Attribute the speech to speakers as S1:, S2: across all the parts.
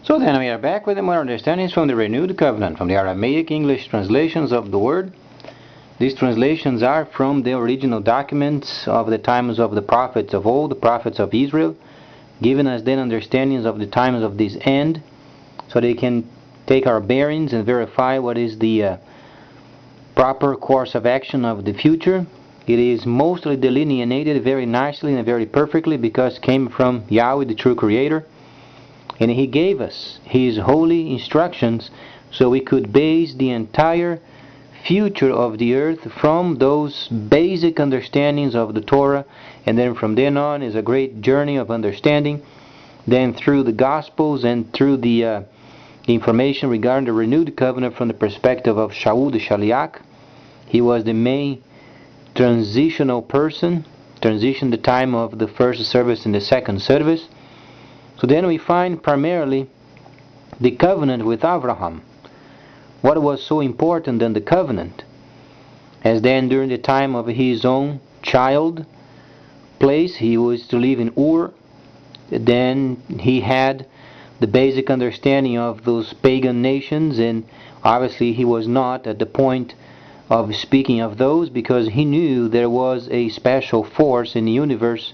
S1: So then we are back with more understandings from the Renewed Covenant, from the Aramaic English translations of the Word. These translations are from the original documents of the times of the prophets of old, the prophets of Israel, giving us then understandings of the times of this end, so they can take our bearings and verify what is the proper course of action of the future. It is mostly delineated very nicely and very perfectly because it came from Yahweh, the true Creator. And He gave us His holy instructions so we could base the entire future of the earth from those basic understandings of the Torah, and then from then on is a great journey of understanding, then through the Gospels and through the information regarding the renewed covenant from the perspective of Shaul the Shaliach. He was the main transitional person, transitioned the time of the first service and the second service. So then we find primarily the covenant with Abraham. What was so important in the covenant? As then during the time of his own child place, he was to live in Ur. Then he had the basic understanding of those pagan nations, and obviously he was not at the point of speaking of those because he knew there was a special force in the universe.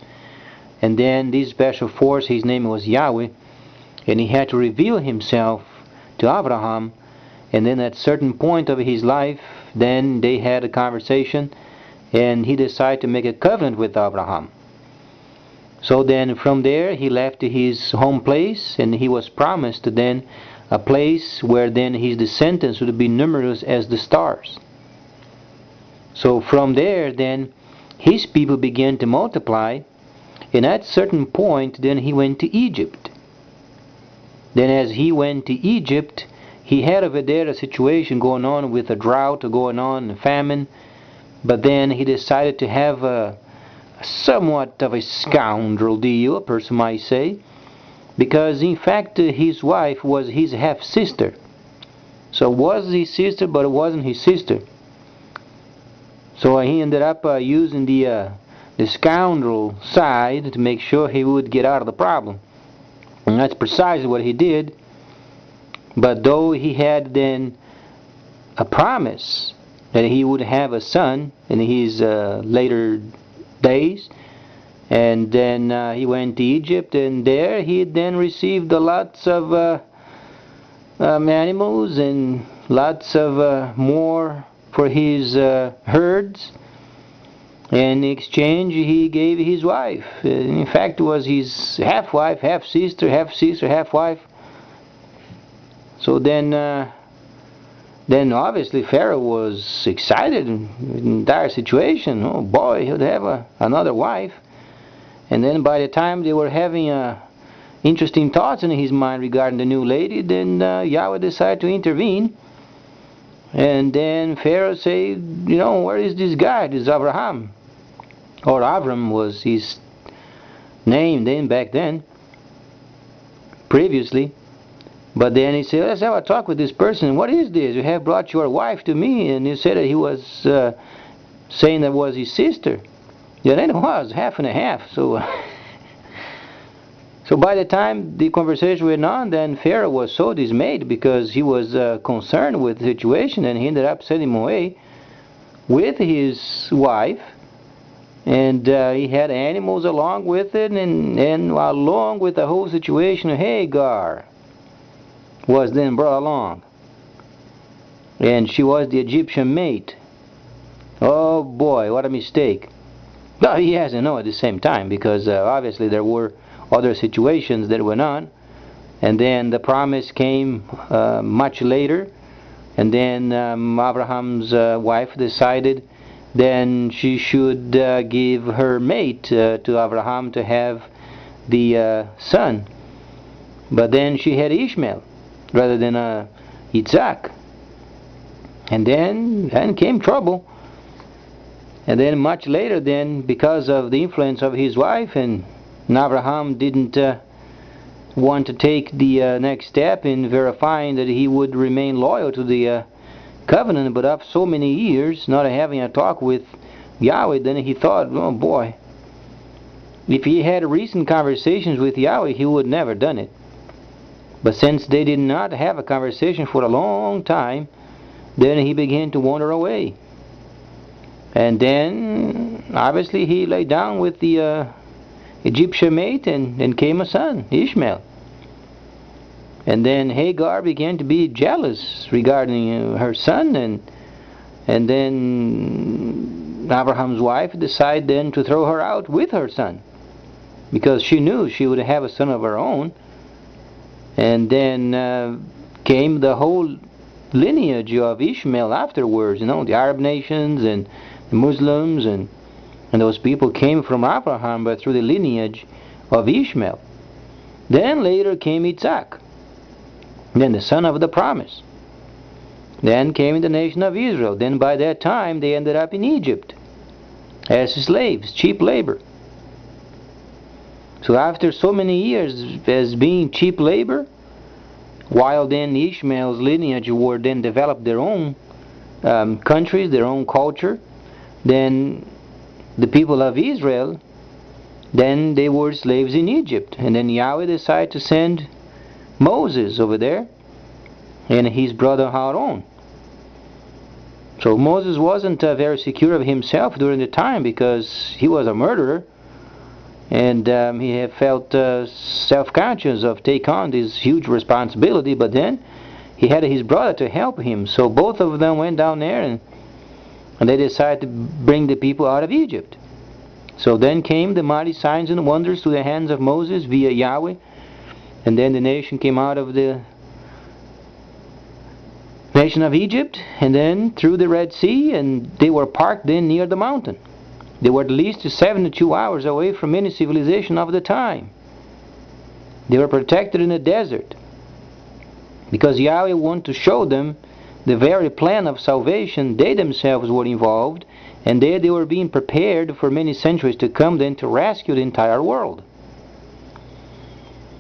S1: And then this special force, his name was Yahweh, and he had to reveal himself to Abraham. And then at a certain point of his life, then they had a conversation, and he decided to make a covenant with Abraham. So then from there he left his home place, and he was promised then a place where then his descendants would be numerous as the stars. So from there then his people began to multiply. And at a certain point, then he went to Egypt. Then as he went to Egypt, he had over there a situation going on with a drought, going on a famine. But then he decided to have a somewhat of a scoundrel deal, a person might say, because in fact his wife was his half-sister. So it was his sister, but it wasn't his sister. So he ended up using the scoundrel side to make sure he would get out of the problem. And that's precisely what he did. But though he had then a promise that he would have a son in his later days, and then he went to Egypt, and there he then received lots of animals and lots of more for his herds. And in exchange, he gave his wife. In fact, it was his half-wife, half-sister, half-wife. So then obviously Pharaoh was excited in the entire situation. Oh boy, he'll have another wife. And then by the time they were having interesting thoughts in his mind regarding the new lady, then Yahweh decided to intervene. And then Pharaoh said, you know, where is this guy, this Abraham? Or Avram was his name then, back then, previously. But then he said, let's have a talk with this person. What is this? You have brought your wife to me, and you said that he was saying that was his sister. Yeah, then it was half and a half. So so by the time the conversation went on, then Pharaoh was so dismayed because he was concerned with the situation, and he ended up sending him away with his wife, and he had animals along with it, and along with the whole situation, Hagar was then brought along, and she was the Egyptian mate. Oh boy, what a mistake. But he hasn't known at the same time, because obviously there were other situations that went on, and then the promise came much later, and then Abraham's wife decided then she should give her mate to Abraham to have the son. But then she had Ishmael rather than Isaac, and then came trouble. And then much later then, because of the influence of his wife, and Abraham didn't want to take the next step in verifying that he would remain loyal to the covenant, but after so many years not having a talk with Yahweh, then he thought, oh boy, if he had recent conversations with Yahweh, he would never done it. But since they did not have a conversation for a long time, then he began to wander away. And then, obviously, he lay down with the Egyptian mate and came a son, Ishmael. And then Hagar began to be jealous regarding her son, and then Abraham's wife decided then to throw her out with her son, because she knew she would have a son of her own. And then came the whole lineage of Ishmael afterwards, the Arab nations and the Muslims, and those people came from Abraham, but through the lineage of Ishmael. Then later came Isaac, then the son of the promise. Then came the nation of Israel. Then by that time they ended up in Egypt as slaves, cheap labor. So after so many years as being cheap labor, while then Ishmael's lineage were then developed their own countries, their own culture, then the people of Israel, then they were slaves in Egypt. And then Yahweh decided to send Moses over there and his brother Aaron. So Moses wasn't very secure of himself during the time, because he was a murderer, and he had felt self-conscious of take on this huge responsibility. But then he had his brother to help him, so both of them went down there and they decided to bring the people out of Egypt. So then came the mighty signs and wonders to the hands of Moses via Yahweh, and then the nation came out of the nation of Egypt, and then through the Red Sea, and they were parked then near the mountain. They were at least 72 hours away from any civilization of the time. They were protected in the desert, because Yahweh wanted to show them the very plan of salvation. They themselves were involved, and they were being prepared for many centuries to come then to rescue the entire world.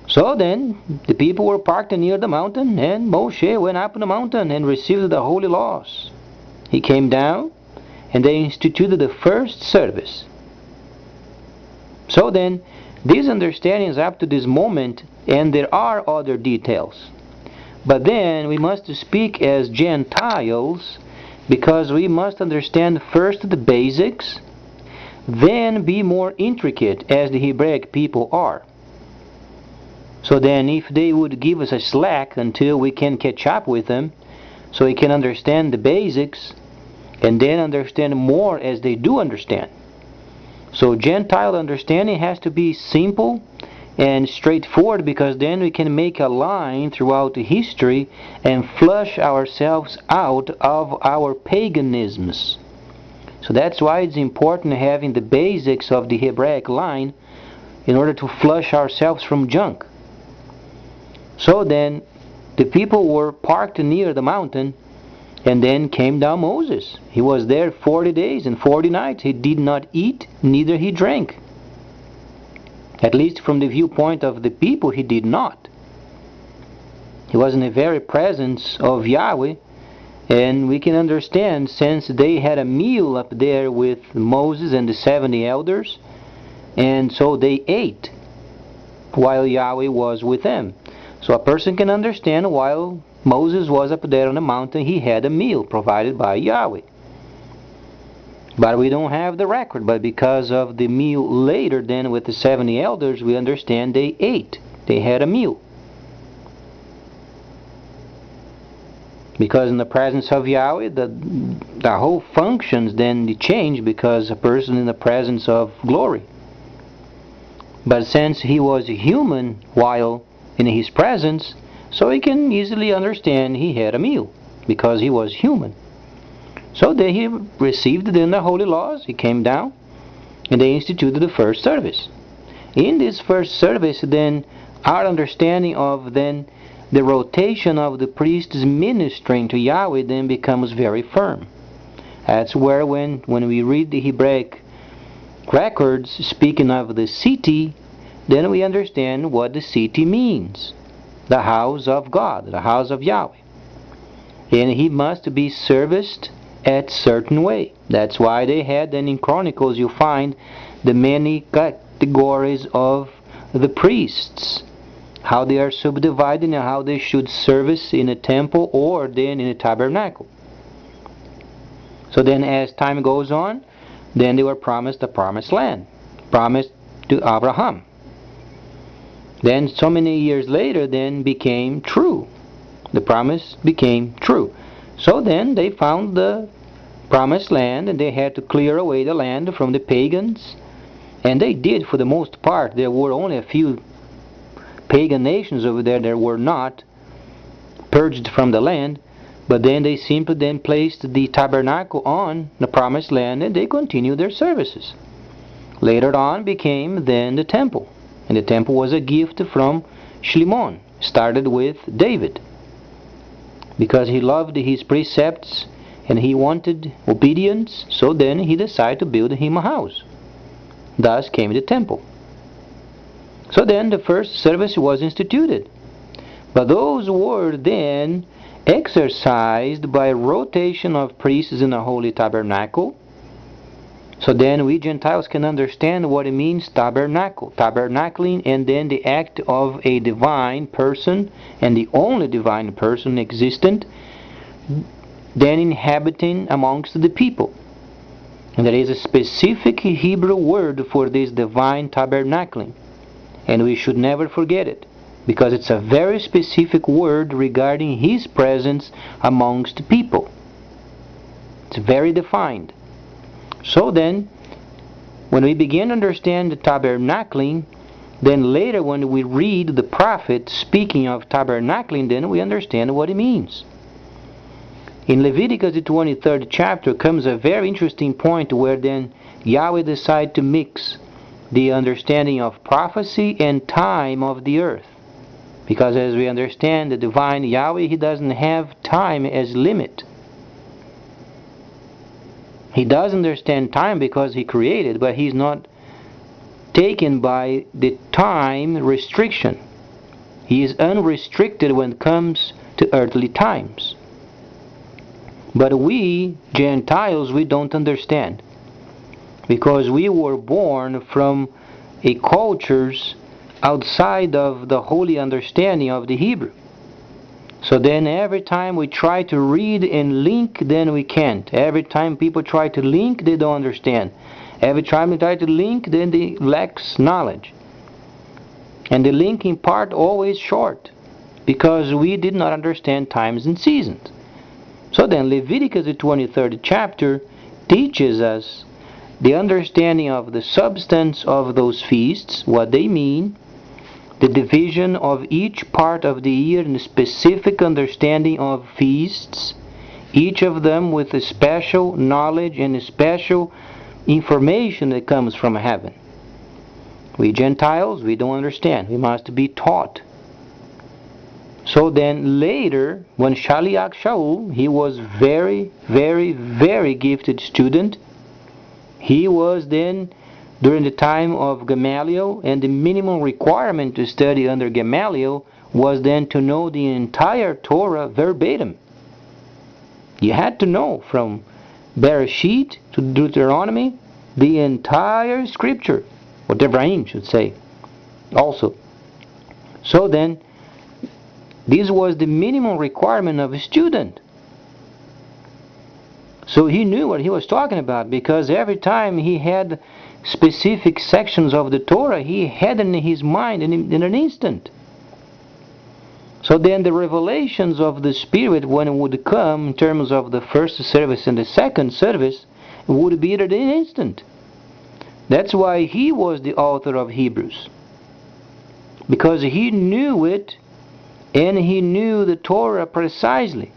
S1: So then the people were parked near the mountain, and Moshe went up on the mountain and received the holy laws. He came down, and they instituted the first service. So then, these understandings up to this moment, and there are other details. But then we must speak as Gentiles, because we must understand first the basics, then be more intricate as the Hebraic people are. So then if they would give us a slack until we can catch up with them, so we can understand the basics, and then understand more as they do understand. So Gentile understanding has to be simple and straightforward, because then we can make a line throughout history and flush ourselves out of our paganisms. So that's why it's important having the basics of the Hebraic line in order to flush ourselves from junk. So then the people were parked near the mountain, and then came down Moses. He was there 40 days and 40 nights. He did not eat, neither he drank. At least from the viewpoint of the people, he did not. He was in the very presence of Yahweh, and we can understand, since they had a meal up there with Moses and the 70 elders, and so they ate while Yahweh was with them. So a person can understand, while Moses was up there on the mountain, he had a meal provided by Yahweh. But we don't have the record. But because of the meal later then with the 70 elders, we understand they ate. They had a meal. Because in the presence of Yahweh, the whole functions then change, because a person in the presence of glory. But since he was human while in his presence, so he can easily understand he had a meal, because he was human. So then he received then the holy laws. He came down, and they instituted the first service. In this first service, then, our understanding of then the rotation of the priests ministering to Yahweh then becomes very firm. That's where when we read the Hebraic records speaking of the city, then we understand what the city means. The house of God, the house of Yahweh. And he must be serviced at certain way. That's why they had, then in Chronicles you find the many categories of the priests. how they are subdivided and how they should service in a temple or then in a tabernacle. So then as time goes on, then they were promised the promised land, promised to Abraham. Then so many years later then became true. The promise became true. So then they found the promised land, and they had to clear away the land from the pagans. And they did for the most part. There were only a few pagan nations over there that were not purged from the land. But then they simply then placed the tabernacle on the promised land, and they continued their services. Later on became then the temple. And the temple was a gift from Shlomo. Started with David, because he loved his precepts and he wanted obedience. So then he decided to build him a house. Thus came the temple. So then the first service was instituted. But those were then exercised by rotation of priests in the holy tabernacle. So then we Gentiles can understand what it means, tabernacle, tabernacling, and then the act of a divine person, and the only divine person existent, then inhabiting amongst the people. And there is a specific Hebrew word for this divine tabernacling, and we should never forget it, because it's a very specific word regarding His presence amongst people. It's very defined. So then, when we begin to understand the tabernacling, then later when we read the prophet speaking of tabernacling, then we understand what it means. In Leviticus the 23rd chapter comes a very interesting point where then Yahweh decided to mix the understanding of prophecy and time of the earth. Because as we understand the divine Yahweh, He doesn't have time as limit. He does understand time because He created, but He's not taken by the time restriction. He is unrestricted when it comes to earthly times. But we, Gentiles, we don't understand, because we were born from a cultures outside of the holy understanding of the Hebrew. So then every time we try to read and link, then we can't. Every time people try to link, they don't understand. Every time they try to link, then they lack knowledge. And the linking part always short, because we did not understand times and seasons. So then Leviticus the 23rd chapter teaches us the understanding of the substance of those feasts, what they mean, the division of each part of the year and the specific understanding of feasts, each of them with a special knowledge and a special information that comes from heaven. We Gentiles, we don't understand. We must be taught. So then later, when Shaliach Shaul, he was very, very, very gifted student. He was then during the time of Gamaliel, and the minimum requirement to study under Gamaliel was then to know the entire Torah verbatim. You had to know from Bereshit to Deuteronomy the entire scripture, or Devarim should say, also. So then, this was the minimum requirement of a student. So he knew what he was talking about, because every time he had specific sections of the Torah, he had in his mind in an instant. So then the revelations of the Spirit, when it would come in terms of the first service and the second service, would be at an instant. That's why he was the author of Hebrews, because he knew it, and he knew the Torah precisely.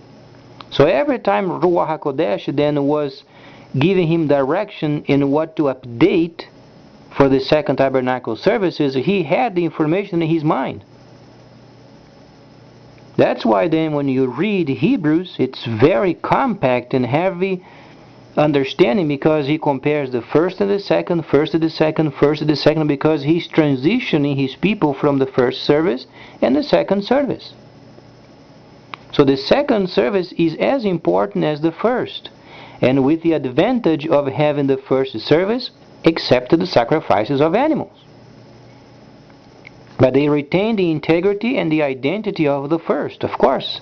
S1: So every time Ruach HaKodesh then was giving him direction in what to update for the second tabernacle services, he had the information in his mind. That's why then when you read Hebrews, it's very compact and heavy understanding, because he compares the first and the second, first to the second, first to the second, because he's transitioning his people from the first service and the second service. So the second service is as important as the first, and with the advantage of having the first service, except the sacrifices of animals. But they retain the integrity and the identity of the first, of course.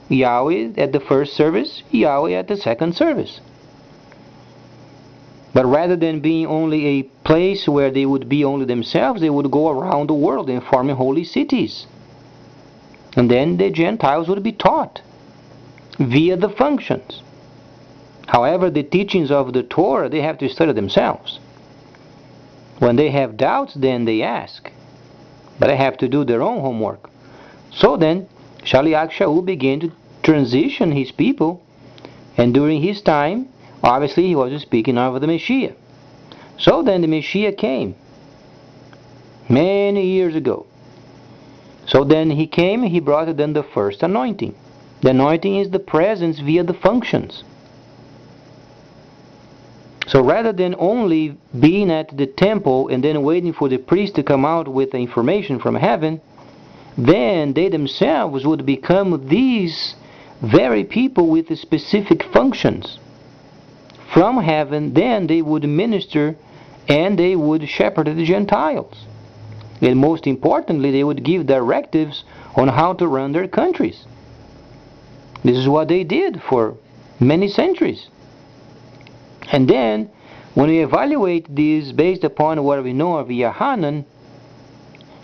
S1: Yahweh at the first service, Yahweh at the second service. But rather than being only a place where they would be only themselves, they would go around the world and forming holy cities. And then the Gentiles would be taught via the functions. However, the teachings of the Torah, they have to study themselves. When they have doubts, then they ask. But they have to do their own homework. So then, Shaliach Shaul began to transition his people, and during his time, obviously he was speaking of the Messiah. So then the Messiah came many years ago. So then he came, he brought then the first anointing. The anointing is the presence via the functions. So rather than only being at the temple and then waiting for the priest to come out with the information from heaven, then they themselves would become these very people with the specific functions. From heaven, then they would minister and they would shepherd the Gentiles. And most importantly, they would give directives on how to run their countries. This is what they did for many centuries. And then, when we evaluate this based upon what we know of Yohanan,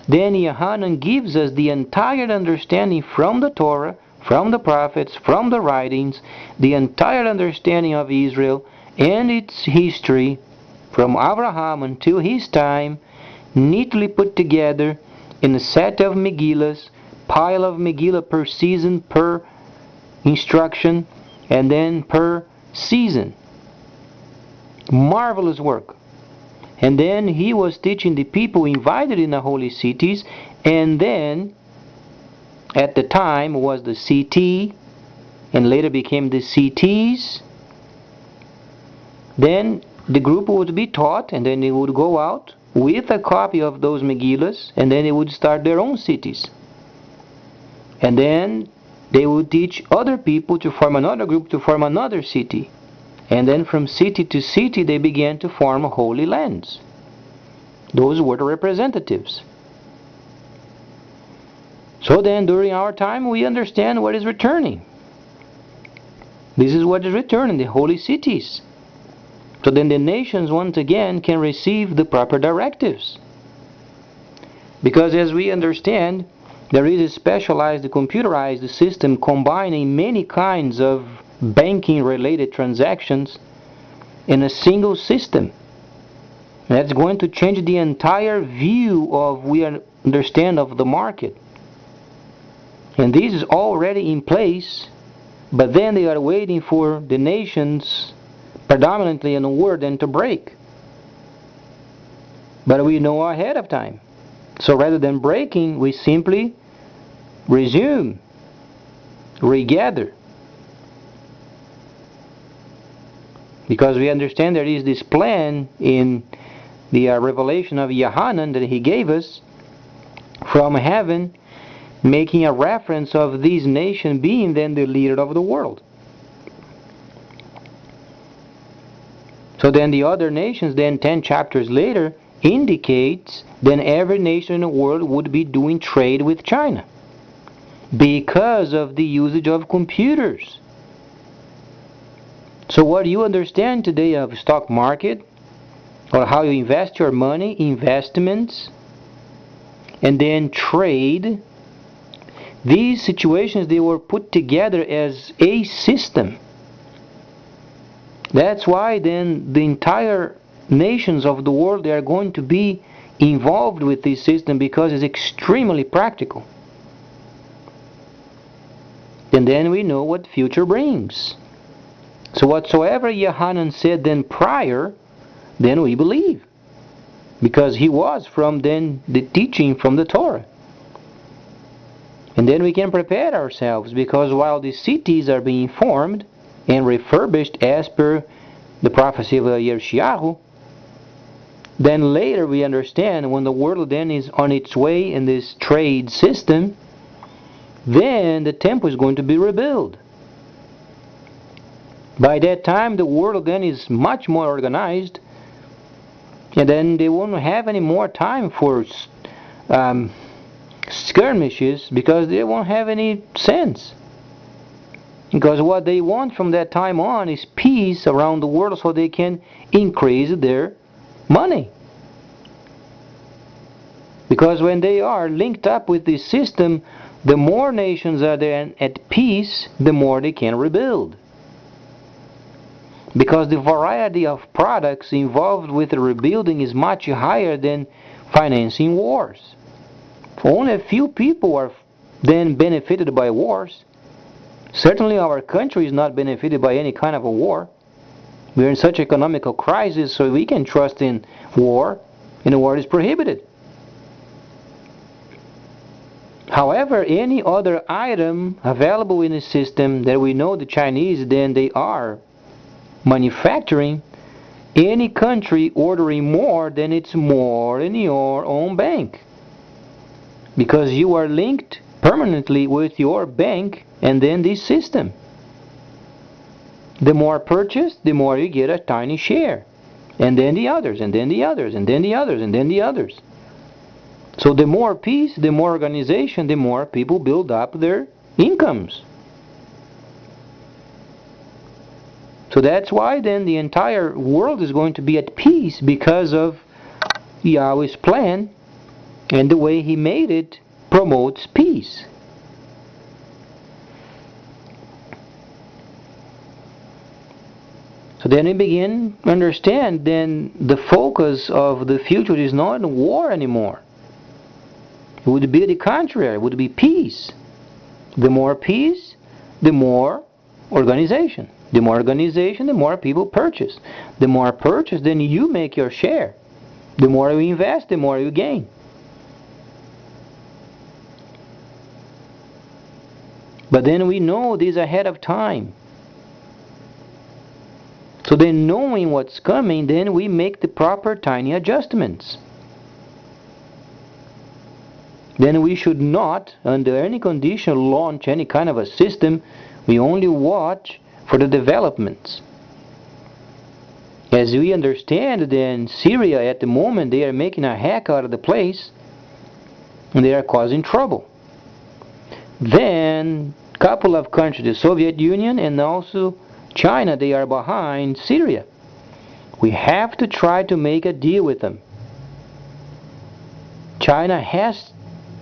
S1: then Yohanan gives us the entire understanding from the Torah, from the prophets, from the writings, the entire understanding of Israel and its history from Abraham until his time, neatly put together in a set of Megillas, pile of Megillah per season, per instruction, and then per season. Marvelous work. And then he was teaching the people invited in the holy cities, and then at the time was the CT, and later became the CTs. Then the group would be taught, and then they would go out with a copy of those Megillas, and then they would start their own cities. And then they would teach other people to form another group to form another city. And then from city to city they began to form holy lands. Those were the representatives. So then during our time we understand what is returning. This is what is returning, the holy cities. So then the nations once again can receive the proper directives. Because as we understand, there is a specialized computerized system combining many kinds of banking related transactions in a single system. That's going to change the entire view of we understand of the market. And this is already in place, but then they are waiting for the nations predominantly in the world then to break. But we know ahead of time. So rather than breaking, we simply resume, regather. Because we understand there is this plan in the revelation of Yohanan that he gave us from heaven, making a reference of this nation being then the leader of the world. So then the other nations, then 10 chapters later, indicates then every nation in the world would be doing trade with China because of the usage of computers. So what you understand today of stock market, or how you invest your money, investments, and then trade, these situations, they were put together as a system. That's why then the entire nations of the world, they are going to be involved with this system because it's extremely practical. And then we know what future brings. So whatsoever Yohanan said then prior, then we believe. Because he was from then the teaching from the Torah. And then we can prepare ourselves, because while the cities are being formed and refurbished as per the prophecy of Yeshayahu, then later we understand when the world then is on its way in this trade system, then the temple is going to be rebuilt. By that time the world then is much more organized, and then they won't have any more time for um, skirmishes because they won't have any sense. Because what they want from that time on is peace around the world so they can increase their money. Because when they are linked up with this system, the more nations are there at peace, the more they can rebuild. Because the variety of products involved with the rebuilding is much higher than financing wars. Only a few people are then benefited by wars. Certainly our country is not benefited by any kind of a war. We are in such economical crisis, so we can trust in war, and the war is prohibited. However, any other item available in the system that we know the Chinese, then they are manufacturing, any country ordering more, then it's more in your own bank. Because you are linked permanently with your bank and then this system. The more purchased, the more you get a tiny share. And then the others, and then the others, and then the others, and then the others. So the more peace, the more organization, the more people build up their incomes. So that's why then the entire world is going to be at peace because of Yahweh's plan, and the way He made it promotes peace. So then we begin to understand then the focus of the future is not war anymore. It would be the contrary, it would be peace. The more peace, the more organization. The more organization, the more people purchase. The more purchase, then you make your share. The more you invest, the more you gain. But then we know this ahead of time. So then knowing what's coming, then we make the proper tiny adjustments. Then we should not, under any condition, launch any kind of a system. We only watch for the developments. As we understand, then Syria at the moment, they are making a heck out of the place, and they are causing trouble. Then a couple of countries, the Soviet Union and also China, they are behind Syria. We have to try to make a deal with them. China has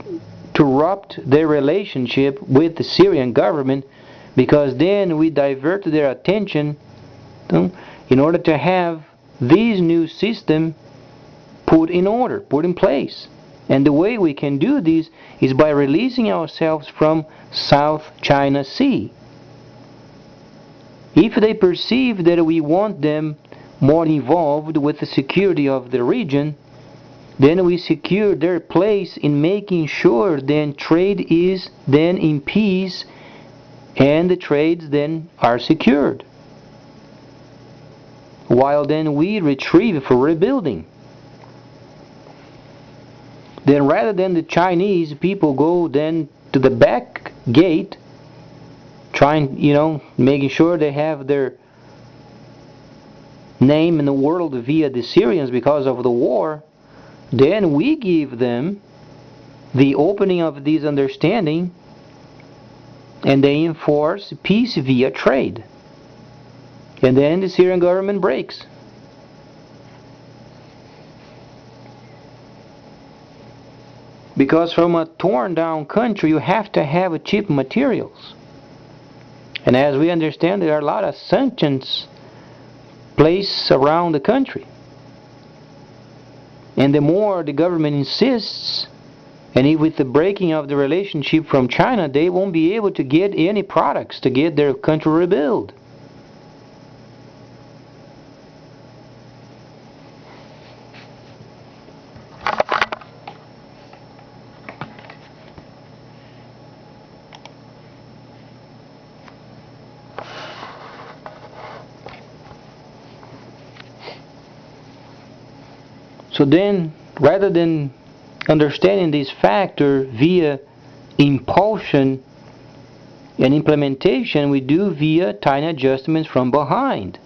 S1: to interrupt their relationship with the Syrian government, because then we divert their attention in order to have this new system put in order, put in place. And the way we can do this is by releasing ourselves from South China Sea. If they perceive that we want them more involved with the security of the region, then we secure their place in making sure then trade is then in peace and the trades then are secured, while then we retrieve for rebuilding. Then rather than the Chinese people go then to the back gate, trying, making sure they have their name in the world via the Syrians because of the war, then we give them the opening of this understanding, and they enforce peace via trade. And then the Syrian government breaks. Because from a torn down country you have to have cheap materials. And as we understand, there are a lot of sanctions placed around the country. And the more the government insists, and if with the breaking of the relationship from China, they won't be able to get any products to get their country rebuilt. So then, rather than understanding this factor via impulsion and implementation, we do via tiny adjustments from behind.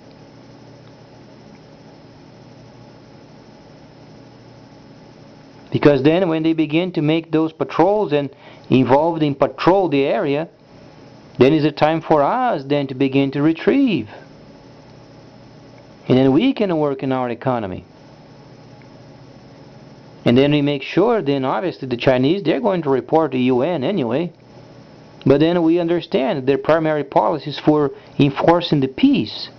S1: Because then when they begin to make those patrols and involved in patrol the area, then is the time for us then to begin to retrieve. And then we can work in our economy. And then we make sure, then obviously the Chinese, they're going to report to UN anyway. But then we understand their primary policies for enforcing the peace.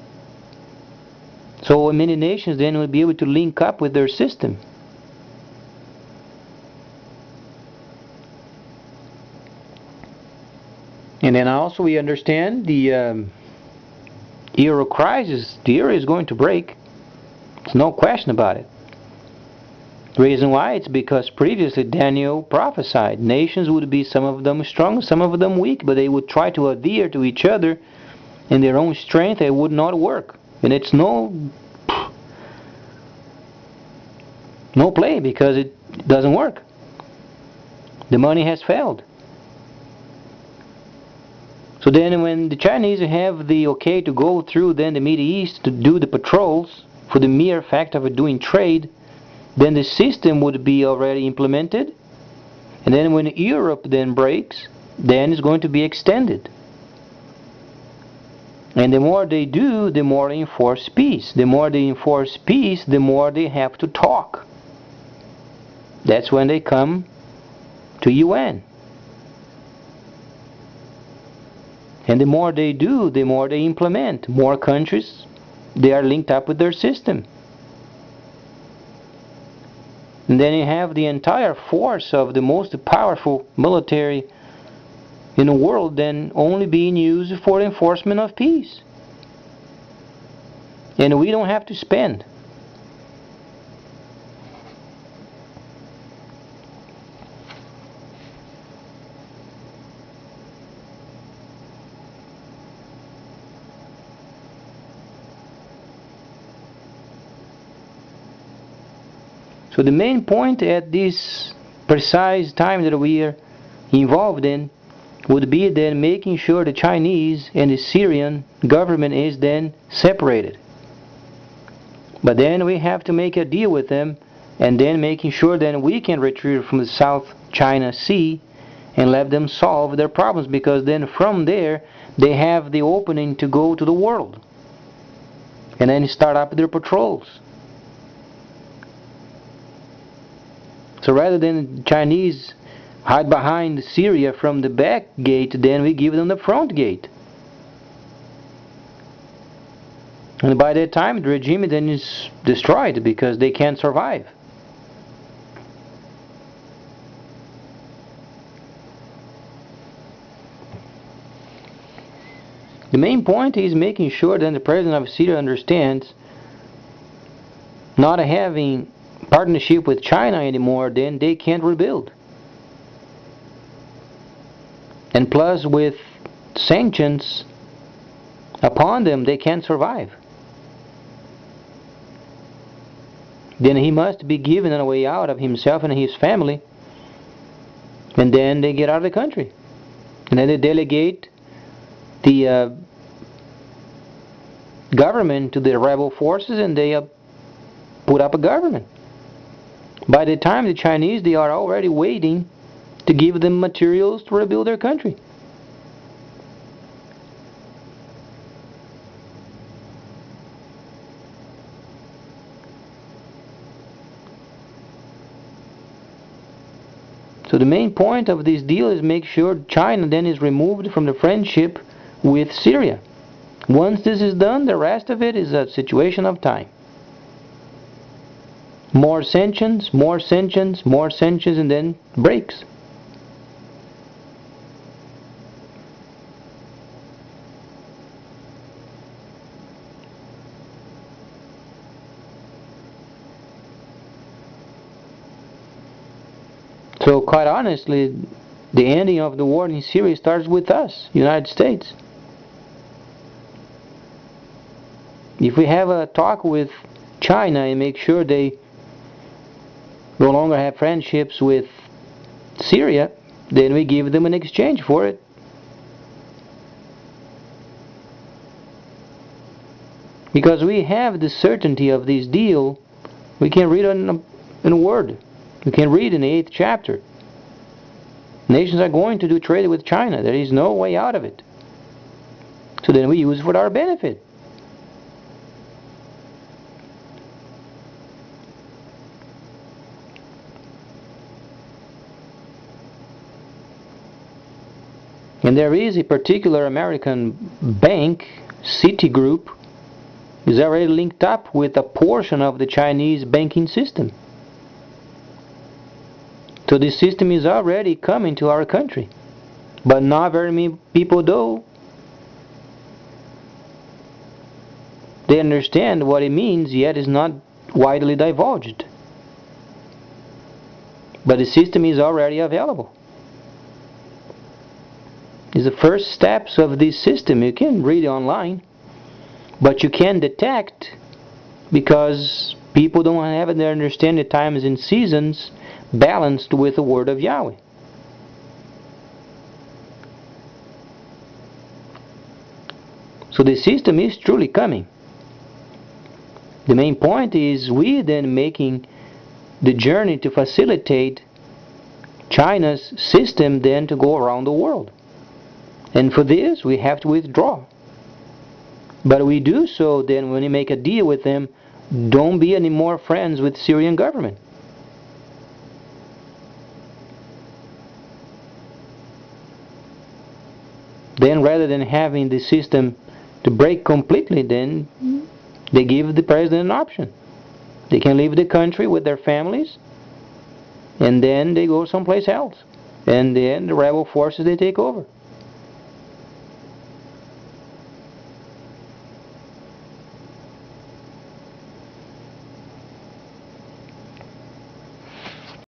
S1: So many nations then will be able to link up with their system. And then also we understand the euro crisis, the euro is going to break. There's no question about it. The reason why, it's because previously Daniel prophesied nations would be, some of them strong, some of them weak, but they would try to adhere to each other in their own strength. It would not work. And it's no play, because it doesn't work. The money has failed. So then when the Chinese have the okay to go through then the Middle East to do the patrols for the mere fact of doing trade, then the system would be already implemented. And then when Europe then breaks, then it's going to be extended. And the more they do, the more they enforce peace. The more they enforce peace, the more they have to talk. That's when they come to UN. And the more they do, the more they implement. More countries, they are linked up with their system. And then you have the entire force of the most powerful military in the world then only being used for enforcement of peace. And we don't have to spend. So the main point at this precise time that we are involved in would be then making sure the Chinese and the Syrian government is then separated. But then we have to make a deal with them, and then making sure that we can retrieve from the South China Sea and let them solve their problems, because then from there they have the opening to go to the world and then start up their patrols. So rather than Chinese hide behind Syria from the back gate, then we give them the front gate. And by that time the regime then is destroyed, because they can't survive. The main point is making sure that the president of Syria understands, not having partnership with China anymore, then they can't rebuild. And plus, with sanctions upon them, they can't survive. Then he must be given a way out of himself and his family, and then they get out of the country. And then they delegate the government to the rebel forces, and they put up a government. By the time the Chinese, they are already waiting to give them materials to rebuild their country. So the main point of this deal is make sure China then is removed from the friendship with Syria. Once this is done, the rest of it is a situation of time. More sanctions, more sanctions, more sanctions, and then breaks. So quite honestly, the ending of the war in Syria starts with us, United States. If we have a talk with China and make sure they no longer have friendships with Syria, then we give them an exchange for it. Because we have the certainty of this deal, we can read it in a word. You can read in the 8th chapter. Nations are going to do trade with China. There is no way out of it. So then we use it for our benefit. And there is a particular American bank, Citigroup, is already linked up with a portion of the Chinese banking system. So this system is already coming to our country. But not very many people do. They understand what it means, yet it's not widely divulged. But the system is already available. It's the first steps of this system. You can read it online, but you can detect, because people don't have their understanding times and seasons balanced with the word of Yahweh. So the system is truly coming. The main point is we then making the journey to facilitate China's system then to go around the world. And for this we have to withdraw. But we do so then when we make a deal with them, don't be any more friends with Syrian government. Then rather than having the system to break completely, then they give the president an option. They can leave the country with their families, and then they go someplace else. And then the rebel forces, they take over.